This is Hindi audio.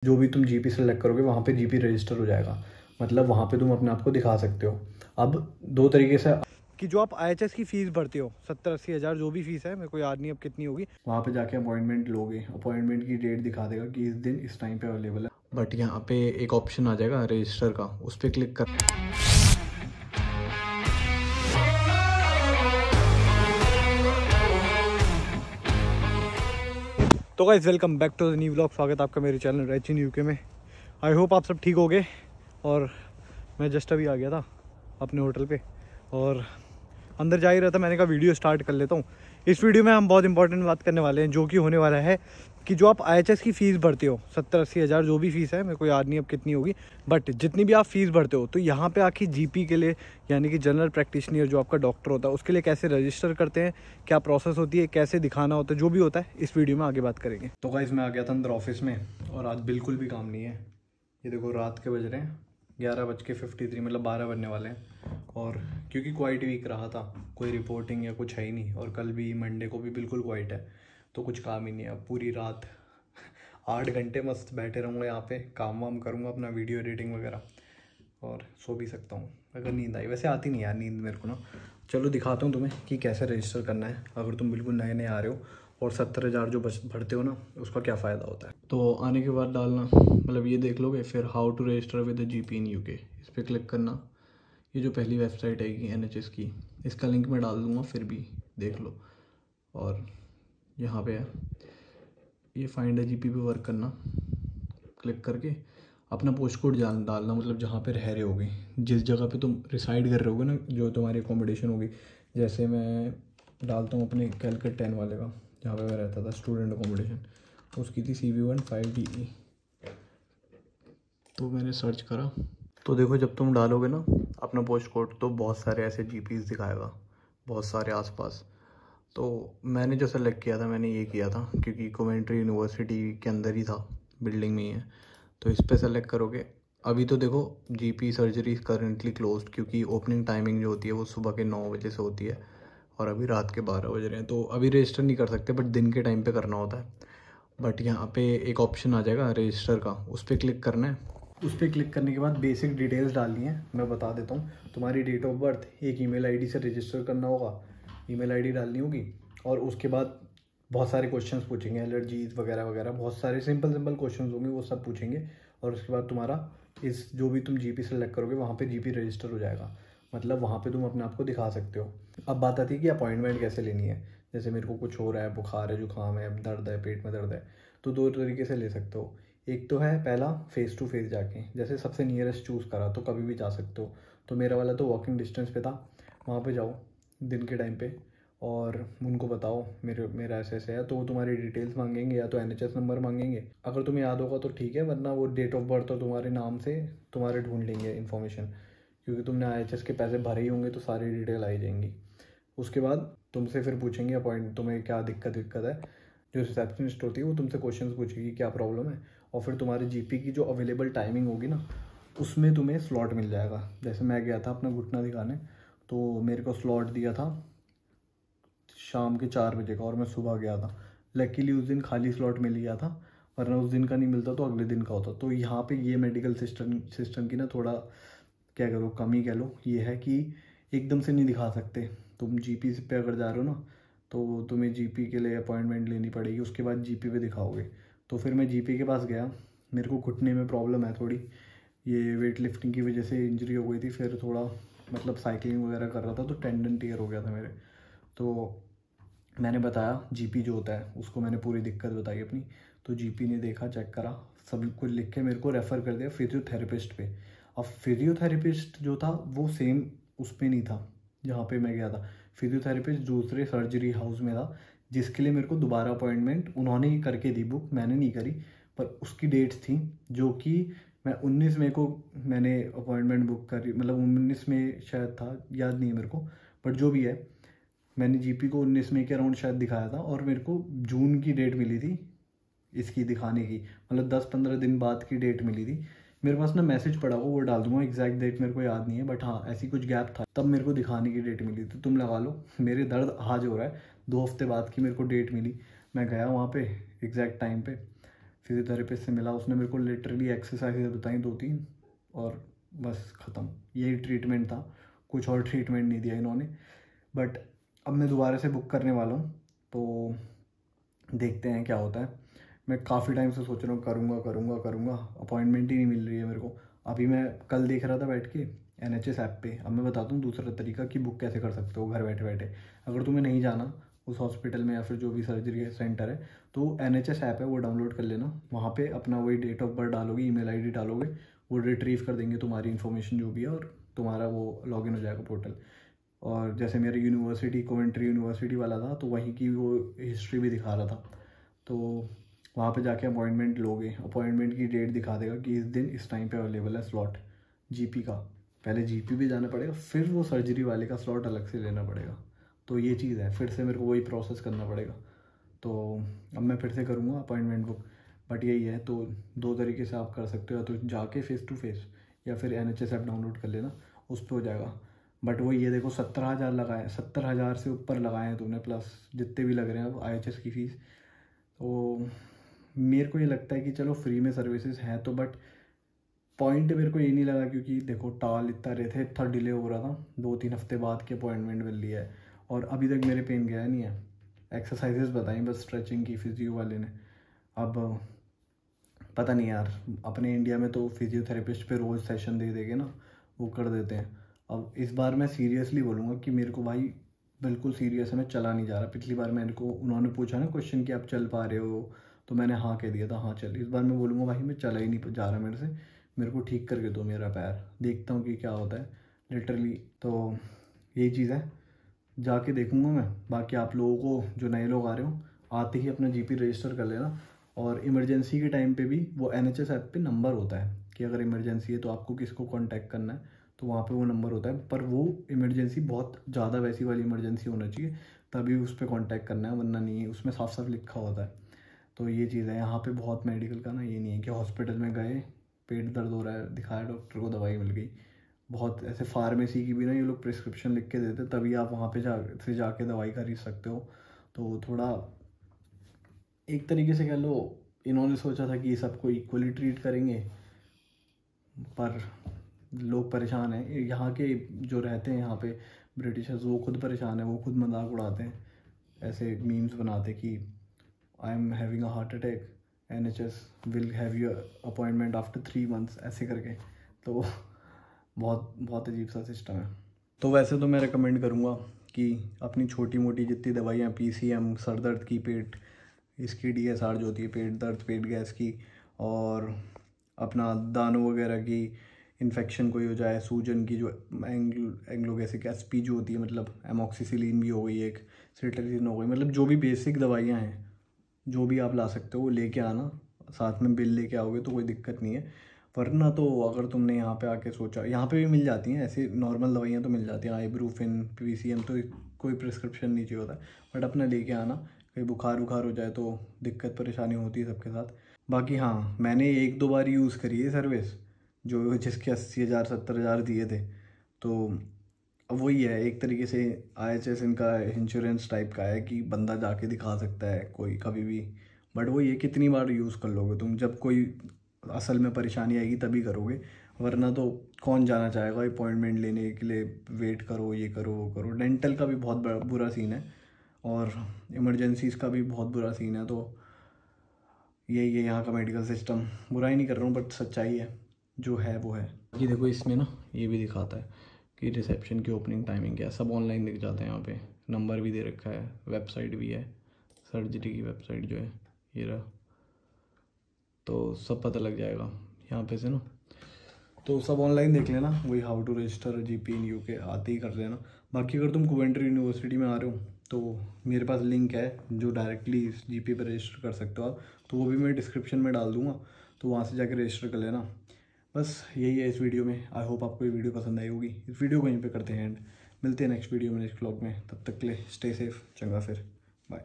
जो भी तुम जीपी सेलेक्ट करोगे वहाँ पे जीपी रजिस्टर हो जाएगा। मतलब वहाँ पे तुम अपने आप को दिखा सकते हो। अब दो तरीके से कि जो आप आईएचएस की फ़ीस भरते हो 70-80 हज़ार जो भी फ़ीस है, मेरे को याद नहीं अब कितनी होगी। वहाँ पे जाके अपॉइंटमेंट लोगे, अपॉइंटमेंट की डेट दिखा देगा कि इस दिन इस टाइम पे अवेलेबल है। बट यहाँ पे एक ऑप्शन आ जाएगा रजिस्टर का, उस पर क्लिक कर। तो guys welcome back to the new vlog. स्वागत है आपका मेरे चैनल रैचिन यूके में। आई होप आप सब ठीक हो गए। और मैं जस्ट अभी आ गया था अपने होटल पे और अंदर जा ही रहा था। मैंने कहा वीडियो स्टार्ट कर लेता हूँ। इस वीडियो में हम बहुत इंपॉर्टेंट बात करने वाले हैं, जो कि होने वाला है कि जो आप आईएचएस की फ़ीस भरते हो 70-80 हज़ार जो भी फ़ीस है, मेरे को याद नहीं अब कितनी होगी, बट जितनी भी आप फ़ीस भरते हो तो यहाँ पे आखिर जीपी के लिए यानी कि जनरल प्रैक्टिशनर जो आपका डॉक्टर होता है उसके लिए कैसे रजिस्टर करते हैं, क्या प्रोसेस होती है, कैसे दिखाना होता है, जो भी होता है इस वीडियो में आगे बात करेंगे। तो गाइस मैं आ गया था अंदर ऑफिस में और आज बिल्कुल भी काम नहीं है। ये देखो रात के बज रहे हैं 11:53, मतलब 12 बजने वाले हैं। और क्योंकि क्वाइट वीक रहा था, कोई रिपोर्टिंग या कुछ है ही नहीं, और कल भी मंडे को भी बिल्कुल क्वाइट है, तो कुछ काम ही नहीं है। अब पूरी रात 8 घंटे मस्त बैठे रहूँगा यहाँ पे, काम वाम करूँगा अपना, वीडियो एडिटिंग वगैरह, और सो भी सकता हूँ अगर नींद आई। वैसे आती नहीं यार नींद मेरे को ना। चलो दिखाता हूँ तुम्हें कि कैसे रजिस्टर करना है अगर तुम बिल्कुल नए नए आ रहे हो, और 70,000 जो भरते हो ना उसका क्या फ़ायदा होता है। तो आने के बाद डालना, मतलब ये देख लोगे, फिर how to register with GP in UK, इस पर क्लिक करना। ये जो पहली वेबसाइट आएगी एनएचएस की, इसका लिंक मैं डाल दूँगा, फिर भी देख लो। और यहाँ पे है ये फाइंड ए जीपी पे वर्क करना, क्लिक करके अपना पोस्ट कोड डालना, मतलब जहाँ पे रह रहे होगे, जिस जगह पे तुम रिसाइड कर रहे होगे ना, जो तुम्हारी अकोमोडेशन होगी। जैसे मैं डालता हूँ अपने कैलकट 10 वाले का, जहाँ पे मैं रहता था, स्टूडेंट अकोमोडेशन, उसकी थी CV1 5DE। तो मैंने सर्च करा, तो देखो जब तुम डालोगे ना अपना पोस्ट कोड तो बहुत सारे ऐसे जीपीज़ दिखाएगा, बहुत सारे आसपास। तो मैंने जो सेलेक्ट किया था, मैंने ये किया था क्योंकि कोवेंट्री यूनिवर्सिटी के अंदर ही था, बिल्डिंग में ही है, तो इस पे सेलेक्ट करोगे। अभी तो देखो जीपी सर्जरी करंटली क्लोज्ड, क्योंकि ओपनिंग टाइमिंग जो होती है वो सुबह के 9 बजे से होती है, और अभी रात के 12 बज रहे हैं, तो अभी रजिस्टर नहीं कर सकते, बट दिन के टाइम पे करना होता है। बट यहाँ पे एक ऑप्शन आ जाएगा रजिस्टर का, उस पर क्लिक करना है। उस पर क्लिक करने के बाद बेसिक डिटेल्स डालनी है, मैं बता देता हूँ। तुम्हारी डेट ऑफ बर्थ, एक ईमेल आईडी से रजिस्टर करना होगा, ईमेल आईडी डालनी होगी, और उसके बाद बहुत सारे क्वेश्चंस पूछेंगे, एलर्जीज वगैरह वगैरह, बहुत सारे सिंपल सिंपल क्वेश्चंस होंगे, वो सब पूछेंगे। और उसके बाद तुम्हारा इस जो भी तुम जीपी सेलेक्ट करोगे वहाँ पे जीपी रजिस्टर हो जाएगा, मतलब वहाँ पे तुम अपने आप को दिखा सकते हो। अब बात आती है कि अपॉइंटमेंट कैसे लेनी है। जैसे मेरे को कुछ हो रहा है, बुखार है, जुकाम है, दर्द है, पेट में दर्द है, तो दो तरीके से ले सकते हो। एक तो है पहला फेस टू फेस जाके, जैसे सबसे नियरेस्ट चूज़ करा तो कभी भी जा सकते हो। तो मेरा वाला तो वॉकिंग डिस्टेंस पे था, वहाँ पे जाओ दिन के टाइम पे, और उनको बताओ मेरा ऐसे ऐसे है, तो वो तुम्हारी डिटेल्स मांगेंगे, या तो एनएचएस नंबर मांगेंगे, अगर तुम्हें याद होगा तो ठीक है, वरना वो डेट ऑफ बर्थ और तुम्हारे नाम से तुम्हारे ढूंढ लेंगे इन्फॉर्मेशन, क्योंकि तुमने आईएचएस के पैसे भरे ही होंगे, तो सारी डिटेल आई जाएंगी। उसके बाद तुमसे फिर पूछेंगे अपॉइंट, तुम्हें क्या दिक्कत है। जो रिसेप्शनिस्ट होती है वो तुमसे क्वेश्चंस पूछेगी क्या प्रॉब्लम है, और फिर तुम्हारे जीपी की जो अवेलेबल टाइमिंग होगी ना, उसमें तुम्हें स्लॉट मिल जाएगा। जैसे मैं गया था अपना घुटना दिखाने, तो मेरे को स्लॉट दिया था शाम के 4 बजे का, और मैं सुबह गया था। लकीली उस दिन खाली स्लॉट मिल गया था, वरना उस दिन का नहीं मिलता तो अगले दिन का होता। तो यहाँ पे ये मेडिकल सिस्टम की ना थोड़ा, क्या करो, कमी कह लो, ये है कि एकदम से नहीं दिखा सकते। तुम जीपी पे अगर जा रहे हो ना, तो तुम्हें जीपी के लिए अपॉइंटमेंट लेनी पड़ेगी, उसके बाद जीपी पे दिखाओगे। तो फिर मैं जीपी के पास गया, मेरे को घुटने में प्रॉब्लम है थोड़ी, ये वेट लिफ्टिंग की वजह से इंजरी हो गई थी, फिर थोड़ा मतलब साइकिलिंग वगैरह कर रहा था तो टेंडन टीयर हो गया था मेरे। तो मैंने बताया जीपी जो होता है उसको, मैंने पूरी दिक्कत बताई अपनी, तो जीपी ने देखा, चेक करा, सब कुछ लिख के मेरे को रेफ़र कर दिया फिजियोथेरेपिस्ट पे। अब फिजियोथेरेपिस्ट जो था वो सेम उस पर नहीं था जहाँ पे मैं गया था। फिजियोथेरेपिस्ट दूसरे सर्जरी हाउस में था, जिसके लिए मेरे को दोबारा अपॉइंटमेंट उन्होंने ही करके दी बुक, मैंने नहीं करी, पर उसकी डेट्स थी जो कि मैं 19 मई को मैंने अपॉइंटमेंट बुक करी, मतलब 19 में शायद था, याद नहीं है मेरे को, बट जो भी है, मैंने जीपी को 19 मई के अराउंड शायद दिखाया था, और मेरे को जून की डेट मिली थी इसकी दिखाने की, मतलब 10-15 दिन बाद की डेट मिली थी। मेरे पास ना मैसेज पड़ा वो डाल दूंगा, एग्जैक्ट डेट मेरे को याद नहीं है, बट हाँ ऐसी कुछ गैप था, तब मेरे को दिखाने की डेट मिली। तो तुम लगा लो मेरे दर्द आज हो रहा है, 2 हफ्ते बाद की मेरे को डेट मिली। मैं गया वहाँ पे एग्जैक्ट टाइम पे, फिजियोथेरेपिस्ट से मिला, उसने मेरे को लिटरली एक्सरसाइज बताई 2-3 और बस ख़त्म, यही ट्रीटमेंट था, कुछ और ट्रीटमेंट नहीं दिया इन्होंने। बट अब मैं दोबारा से बुक करने वाला हूँ, तो देखते हैं क्या होता है। मैं काफ़ी टाइम से सोच रहा हूँ करूँगा, अपॉइंटमेंट ही नहीं मिल रही है मेरे को। अभी मैं कल देख रहा था बैठ के NHS ऐप पे। अब मैं बताता हूँ दूसरा तरीका कि बुक कैसे कर सकते हो घर बैठे बैठे। अगर तुम्हें नहीं जाना उस हॉस्पिटल में या फिर जो भी सर्जरी सेंटर है, तो NHS ऐप है वो डाउनलोड कर लेना। वहाँ पे अपना वही डेट ऑफ बर्थ डालोगे, ईमेल ID डालोगे, वो रिट्रीव कर देंगे तुम्हारी इन्फॉर्मेशन जो भी है, और तुम्हारा वो लॉगिन हो जाएगा पोर्टल। और जैसे मेरी यूनिवर्सिटी कोवेंट्री यूनिवर्सिटी वाला था, तो वहीं की वो हिस्ट्री भी दिखा रहा था, तो वहाँ पे जाके अपॉइंटमेंट लोगे, अपॉइंटमेंट की डेट दिखा देगा कि इस दिन इस टाइम पे अवेलेबल है स्लॉट GP का। पहले GP भी जाना पड़ेगा, फिर वो सर्जरी वाले का स्लॉट अलग से लेना पड़ेगा। तो ये चीज़ है, फिर से मेरे को वही प्रोसेस करना पड़ेगा। तो अब मैं फिर से करूँगा अपॉइंटमेंट बुक। बट यही है, तो 2 तरीके से आप कर सकते हो, तो जाके फेस टू फेस, या फिर NHS ऐप डाउनलोड कर लेना, उस पर हो जाएगा। बट वो ये देखो 17,000 लगाए, 70,000 से ऊपर लगाए हैं तूने, प्लस जितने भी लग रहे हैं अब IHS की फ़ीस। तो मेरे को ये लगता है कि चलो फ्री में सर्विसेज हैं तो, बट पॉइंट मेरे को ये नहीं लगा, क्योंकि देखो टाल इतना रहे थे, इतना डिले हो रहा था, 2-3 हफ्ते बाद की अपॉइंटमेंट मिल रही है और अभी तक मेरे पेन गया नहीं है। एक्सरसाइजेस बताई बस स्ट्रेचिंग की फिजियो वाले ने। अब पता नहीं यार, अपने इंडिया में तो फिजियोथेरेपिस्ट पे रोज़ सेशन दे देंगे ना, वो कर देते हैं। अब इस बार मैं सीरियसली बोलूँगा कि मेरे को भाई बिल्कुल सीरियस है, मैं चला नहीं जा रहा। पिछली बार मेरे को उन्होंने पूछा ना क्वेश्चन कि आप चल पा रहे हो, तो मैंने हाँ कह दिया था, हाँ चल। इस बार मैं बोलूँगा भाई मैं चला ही नहीं जा रहा मेरे से, मेरे को ठीक करके दो मेरा पैर, देखता हूँ कि क्या होता है लिटरली। तो यही चीज़ है, जाके देखूँगा मैं। बाकी आप लोगों को, जो नए लोग आ रहे हो, आते ही अपना GP रजिस्टर कर लेना। और इमरजेंसी के टाइम पे भी वो NHS ऐप पे नंबर होता है कि अगर इमरजेंसी है तो आपको किसको कांटेक्ट करना है, तो वहाँ पे वो नंबर होता है। पर वो इमरजेंसी बहुत ज़्यादा वैसी वाली इमरजेंसी होना चाहिए, तभी उस पर कांटेक्ट करना है, वरना नहीं, उसमें साफ साफ लिखा होता है। तो ये चीज़ है यहाँ पे बहुत मेडिकल का ना, ये नहीं है कि हॉस्पिटल में गए, पेट दर्द हो रहा है, दिखाया डॉक्टर को, दवाई मिल गई। बहुत ऐसे फार्मेसी की भी ना ये लोग प्रिस्क्रिप्शन लिख के देते, तभी आप वहाँ पे जाके दवाई खरीद सकते हो। तो थोड़ा एक तरीके से कह लो, इन्होंने सोचा था कि सबको इक्वली ट्रीट करेंगे, पर लोग परेशान हैं। यहाँ के जो रहते हैं यहाँ पे ब्रिटिशर्स, वो खुद परेशान है, वो खुद मजाक उड़ाते हैं, ऐसे मीम्स बनाते कि I am having a heart attack, NHS will have you appointment after 3 months, ऐसे करके। तो बहुत बहुत अजीब सा सिस्टम है। तो वैसे तो मैं रिकमेंड करूँगा कि अपनी छोटी मोटी जितनी दवाइयाँ, PCM, सर दर्द की, पेट इसकी DSR जो होती है, पेट दर्द पेट गैस की, और अपना दानों वगैरह की, इन्फेक्शन कोई हो जाए, सूजन की, जो एंग्लोगैसिक एसपी जो होती है, मतलब एमोक्सिसिलिन भी हो गई, एक सिट्राजिन हो गई, मतलब जो भी बेसिक दवाइयाँ हैं जो भी आप ला सकते हो वो लेके आना, साथ में बिल लेके आओगे तो कोई दिक्कत नहीं है। वरना तो अगर तुमने यहाँ पे आके सोचा, यहाँ पे भी मिल जाती हैं ऐसी नॉर्मल दवाइयाँ, तो मिल जाती हैं, आइब्रूफिन, PCM, तो कोई प्रिस्क्रिप्शन नहीं चाहिए होता है। बट अपना लेके आना, कहीं बुखार हो जाए तो दिक्कत परेशानी होती है सबके साथ। बाकी हाँ, मैंने 1-2 बार यूज़ करी है सर्विस, जो जिसके 80,000 70,000 दिए थे। तो वही है, एक तरीके से IHS इनका इंश्योरेंस टाइप का है कि बंदा जाके दिखा सकता है कोई कभी भी। बट वो ये कितनी बार यूज़ कर लोगे तुम, जब कोई असल में परेशानी आएगी तभी करोगे, वरना तो कौन जाना चाहेगा अपॉइंटमेंट लेने के लिए, वेट करो, ये करो, वो करो। डेंटल का भी बहुत बुरा सीन है, और इमरजेंसीज़ का भी बहुत बुरा सीन है। तो यही है यहाँ का मेडिकल सिस्टम, बुरा ही नहीं कर रहा हूँ, बट सच्चाई है, जो है वो है। ये देखो इसमें ना ये भी दिखाता है कि रिसेप्शन की ओपनिंग टाइमिंग क्या है, सब ऑनलाइन दिख जाते हैं यहाँ पे, नंबर भी दे रखा है, वेबसाइट भी है, सर्जरी की वेबसाइट जो है ये रहा, तो सब पता लग जाएगा यहाँ पे से ना। तो सब ऑनलाइन देख लेना, वही how to register GP in UK आते ही कर लेना। बाकी अगर तुम कोवेंट्री यूनिवर्सिटी में आ रहे हो तो मेरे पास लिंक है जो डायरेक्टली इस GP पर रजिस्टर कर सकते हो आप, तो वो भी मैं डिस्क्रिप्शन में डाल दूँगा, तो वहाँ से जाकर रजिस्टर कर लेना। बस यही है इस वीडियो में। आई होप आपको ये वीडियो पसंद आई होगी। इस वीडियो को यहीं पे करते हैं एंड, मिलते हैं नेक्स्ट वीडियो में, नेक्स्ट व्लॉग में। तब तक के लिए स्टे सेफ, चंगा फिर, बाय।